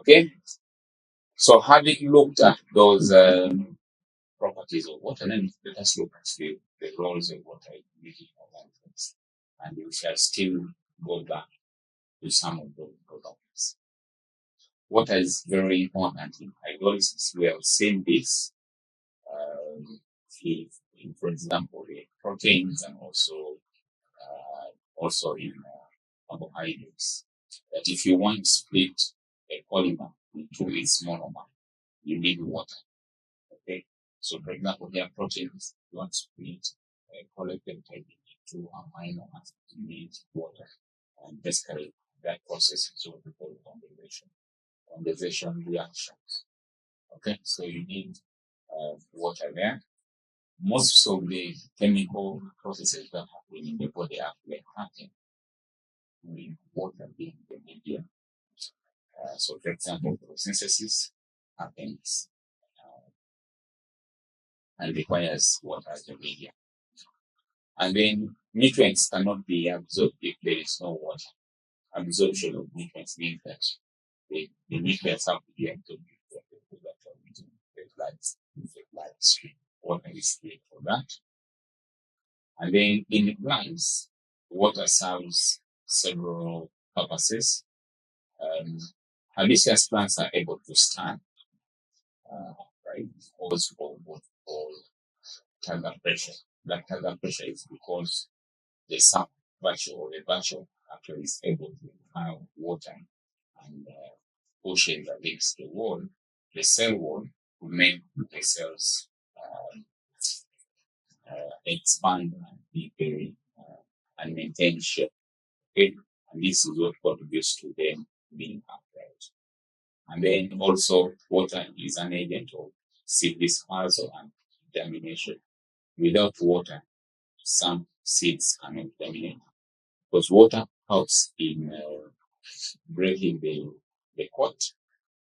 Okay, so having looked at those properties of water, then let us look at the roles of water in living organisms, and we shall still go back to some of those properties. Water is very important in hydrolysis. We have seen this, for example, the proteins and also in carbohydrates. That if you want to split a polymer into its monomer, you need water. Okay, so for example, here proteins, you want to split a polypeptide into amino acids, you need water, and basically that process is what we call condensation reactions. Okay, so you need water there. Most of the chemical processes that happen in the body actually happen with water being the medium. So, for example, photosynthesis happens and requires water as the medium. And then nutrients cannot be absorbed if there is no water. Absorption of nutrients means that the nutrients have to be absorbed the bloodstream. Water is needed for that. And then in the plants, water serves several purposes. Herbaceous plants are able to stand, right? Also for what we call tidal pressure. That tidal pressure is because the sap virtue or the virtue actually is able to have water and pushing against the wall, the cell wall, to make the cells expand and be very and maintain shape. Okay? And this is what contributes to them being upright. And then also water is an agent of seed dispersal and germination. Without water, some seeds cannot germinate because water helps in breaking the coat.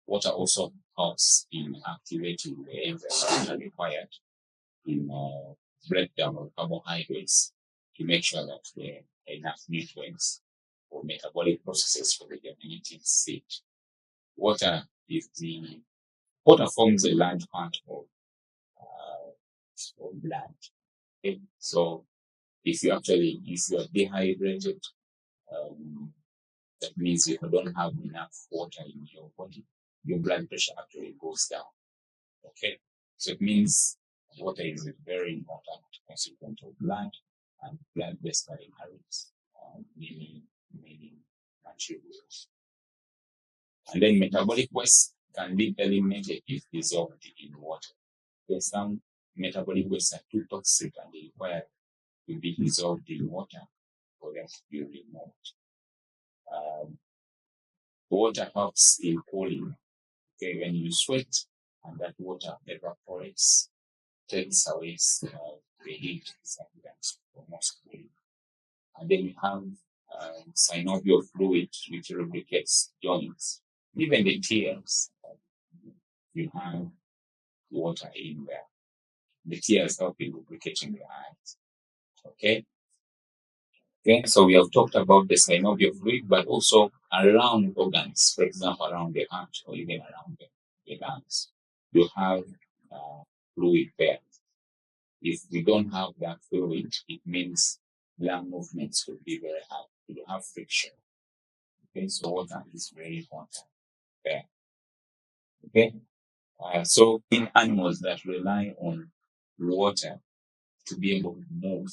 Water also helps in activating the enzymes that are required in breakdown of carbohydrates to make sure that there are enough nutrients for metabolic processes for the germinating seed. Water forms a large part of blood. Okay? So if you are dehydrated, that means you don't have enough water in your body, your blood pressure actually goes down. Okay, so it means water is a very important constituent of blood, and blood basically inherits many materials. And then metabolic waste can be eliminated if dissolved in water. There's some metabolic wastes are too toxic and they require to be dissolved in water for them to be removed. Water helps in cooling. Okay, when you sweat and that water evaporates, takes away the heat sometimes for most cooling. And then you have synovial fluid which lubricates joints. Even the tears, you have water in there. The tears help in lubricating the eyes. Okay. So we have talked about the synovial fluid, but also around organs, for example, around the heart or even around the lungs, you have fluid there. If we don't have that fluid, it means lung movements will be very hard. You have friction. Okay, so water is very important there. Okay, so in animals that rely on water to be able to move,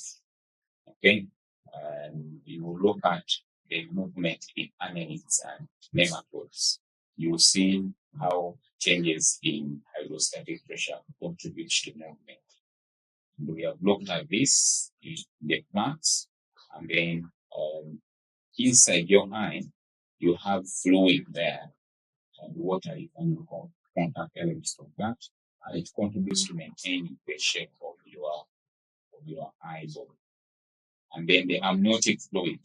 okay, and you will look at the movement in annelids and nematodes. You will see how changes in hydrostatic pressure contribute to movement. We have looked at this in the plants, and then inside your eye, you have fluid there, and water is one of the contact elements of that, and it contributes to maintaining the shape of your eyeball. And then the amniotic fluid.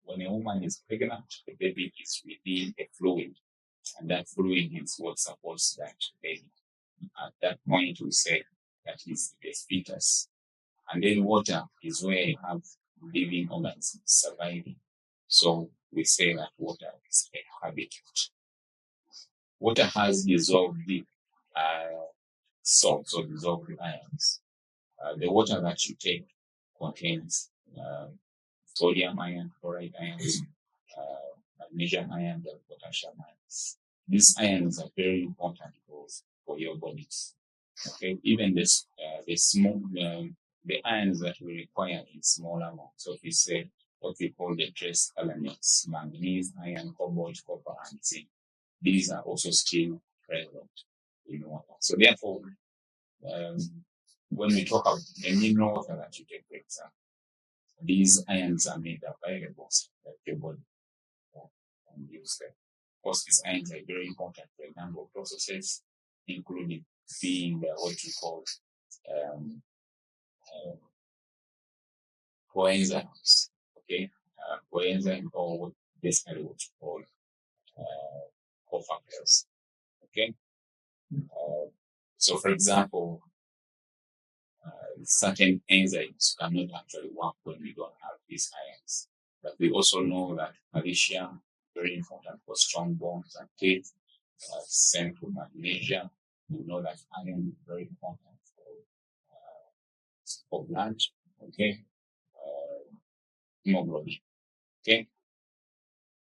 When a woman is pregnant, the baby is within a fluid, and that fluid is what supports that baby. At that point, we say that is the fetus. And then water is where you have living organisms surviving. So we say that water is a habitat. Water has dissolved the salts or dissolved ions. The water that you take contains sodium ion, chloride ions, magnesium ions, and potassium ions. These ions are very important for your bodies. Okay, even the small the ions that we require in small amounts. So if we say what we call the trace elements, manganese, iron, cobalt, copper, and zinc, these are also still present in water. So therefore, um, when we talk about the mineral water that you take, for example, these ions are made available so that your body can use them. Of course, these ions are very important for a number of processes, including being what you call um, uh, coenzymes. Okay, coenzyme or basically what you call cofactors. Okay, so for example, certain enzymes cannot actually work when we don't have these ions. But we also know that magnesium very important for strong bones and teeth. Same to magnesium. We know that iron is very important for blood. Okay, hemoglobin. Okay,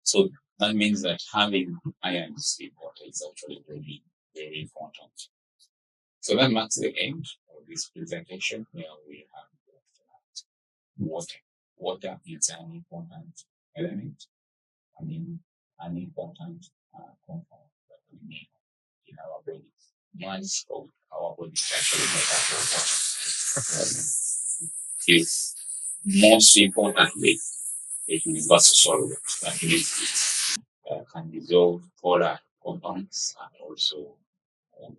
so that means that having ions in water is actually very, very important. So that marks the end of this presentation. Here we have water. Water is an important element. I mean, an important compound that we need in our bodies. Much of our bodies actually made up of water. It's most importantly, it is universal solvent that means it can dissolve polar compounds and also um,